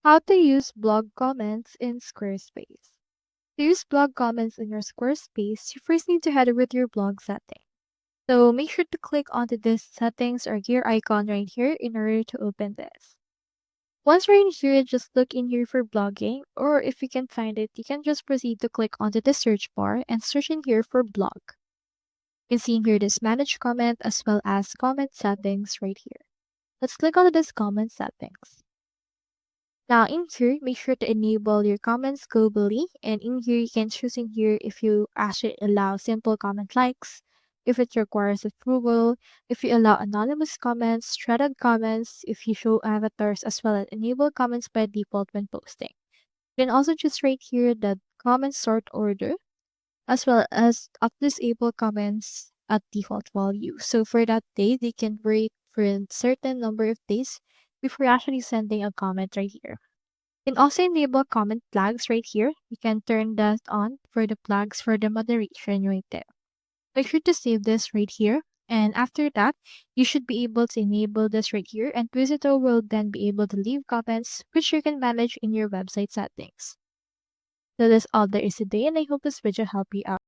How to use blog comments in Squarespace. To use blog comments in your Squarespace, you first need to head over to your blog setting. So make sure to click onto this settings or gear icon right here in order to open this. Once you're in here, just look in here for blogging, or if you can find it, you can just proceed to click onto the search bar and search in here for blog. You can see in here this manage comment as well as comment settings right here. Let's click on this comment settings. Now in here, make sure to enable your comments globally. And in here, you can choose in here if you actually allow simple comment likes, if it requires approval, if you allow anonymous comments, threaded comments, if you show avatars, as well as enable comments by default when posting. You can also choose right here the comment sort order, as well as disable comments at default value. So for that day, they can wait for a certain number of days before actually sending a comment right here. You can also enable comment flags right here. You can turn that on for the flags for the moderation right there. Make sure to save this right here. And after that, you should be able to enable this right here, and visitor will then be able to leave comments, which you can manage in your website settings. So that's all there is today, and I hope this video helped you out.